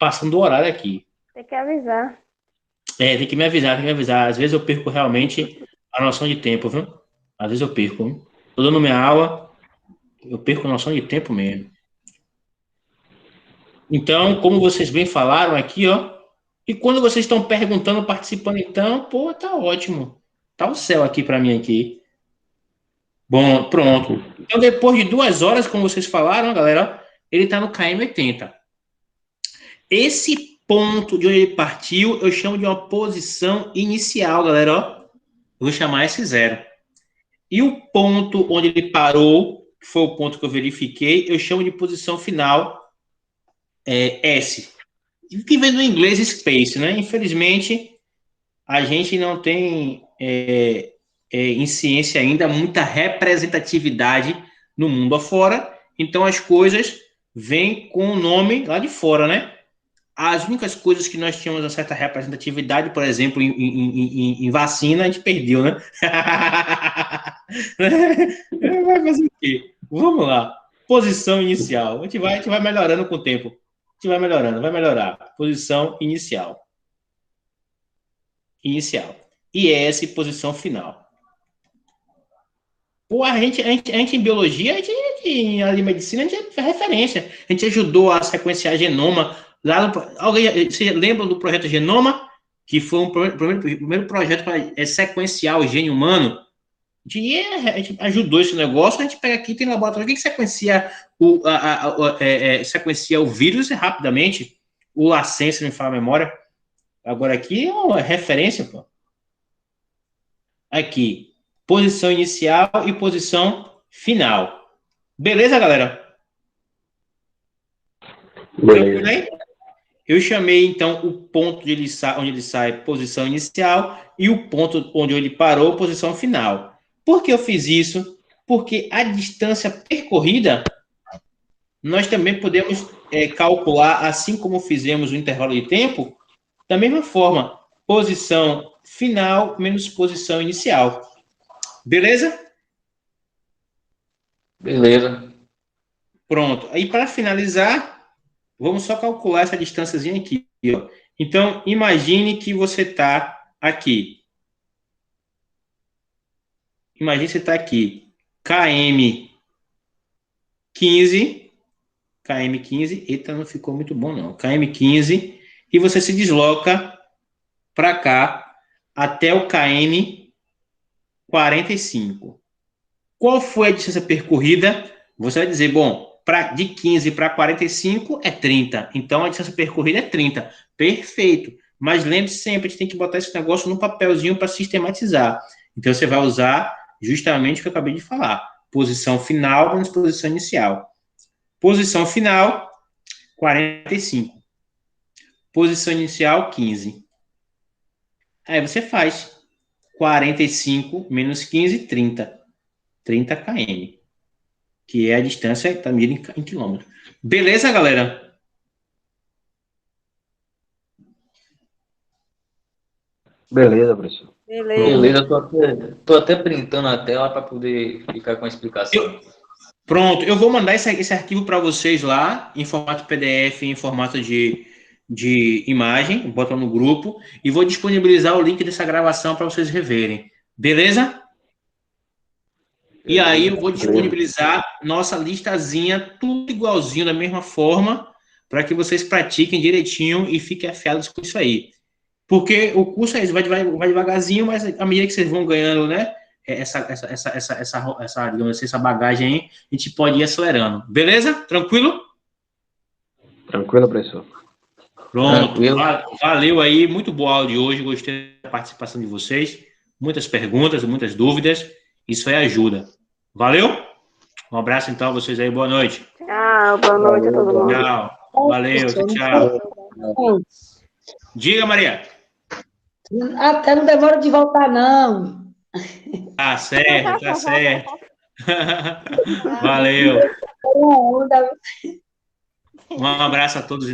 passando o horário aqui. Tem que avisar. Tem que me avisar. Às vezes eu perco realmente a noção de tempo, viu? Às vezes eu perco. Viu? Tô dando minha aula, eu perco a noção de tempo mesmo. Então, como vocês bem falaram aqui, ó, e quando vocês estão perguntando, participando, então, pô, tá ótimo. Tá o céu aqui para mim aqui. Bom, pronto. Então, depois de 2 horas, como vocês falaram, galera, ele tá no KM80. Esse ponto de onde ele partiu, eu chamo de uma posição inicial, galera, ó. Eu vou chamar S0. E o ponto onde ele parou, que foi o ponto que eu verifiquei, eu chamo de posição final, S. Que vem do inglês space, né? Infelizmente, a gente não tem em ciência ainda muita representatividade no mundo afora, então as coisas vêm com o nome lá de fora, né? As únicas coisas que nós tínhamos uma certa representatividade, por exemplo, em vacina, a gente perdeu, né? Vai fazer o quê? Vamos lá. Posição inicial. A gente vai melhorando com o tempo. A gente vai melhorando, vai melhorar. Posição inicial. IS, posição final. Pô, a gente em biologia, em medicina, a gente é referência. A gente ajudou a sequenciar genoma. Você lembra do projeto Genoma? Que foi o primeiro projeto para sequenciar o gene humano? A gente ajudou esse negócio. A gente pega aqui, tem laboratório que sequencia sequencia o vírus rapidamente. O LACEN, se não me fala a memória. Agora aqui é uma referência, pô. Aqui. Posição inicial e posição final. Beleza, galera? Beleza. Eu chamei, então, o ponto onde ele sai, posição inicial, e o ponto onde ele parou, posição final. Por que eu fiz isso? Porque a distância percorrida, nós também podemos calcular, assim como fizemos o intervalo de tempo, da mesma forma, posição final menos posição inicial. Beleza? Beleza. Pronto. Aí, para finalizar, vamos só calcular essa distânciazinha aqui. Ó. Então, imagine que você está aqui. Imagine que você está aqui. KM 15. Eita, não ficou muito bom, não. KM 15. E você se desloca para cá até o KM 45. Qual foi a distância percorrida? Você vai dizer, bom, de 15 para 45 é 30. Então, a distância percorrida é 30. Perfeito. Mas lembre-se sempre, a gente tem que botar esse negócio no papelzinho para sistematizar. Então, você vai usar justamente o que eu acabei de falar. Posição final menos posição inicial. Posição final, 45. Posição inicial, 15. Aí você faz 45 menos 15, 30. 30 km. Que é a distância que está medida em quilômetros. Beleza, galera? Beleza, professor. Beleza, tô até printando a tela para poder ficar com a explicação. Pronto, eu vou mandar esse arquivo para vocês lá, em formato PDF, em formato de imagem, boto no grupo, e vou disponibilizar o link dessa gravação para vocês reverem. Beleza? E aí eu vou disponibilizar nossa listazinha, tudo igualzinho, da mesma forma, para que vocês pratiquem direitinho e fiquem afiados com isso aí. Porque o curso vai devagarzinho, mas à medida que vocês vão ganhando, né, digamos assim, essa bagagem aí, a gente pode ir acelerando. Beleza? Tranquilo? Tranquilo, professor. Pronto. Tranquilo. Valeu aí, muito boa aula de hoje, gostei da participação de vocês, muitas perguntas, muitas dúvidas, isso aí ajuda. Valeu? Um abraço então a vocês aí, boa noite. Tchau, boa noite a todo mundo. Tchau, valeu, tchau. Diga, Maria. Até não demora de voltar, não. Tá certo, tá certo. Valeu. Um abraço a todos.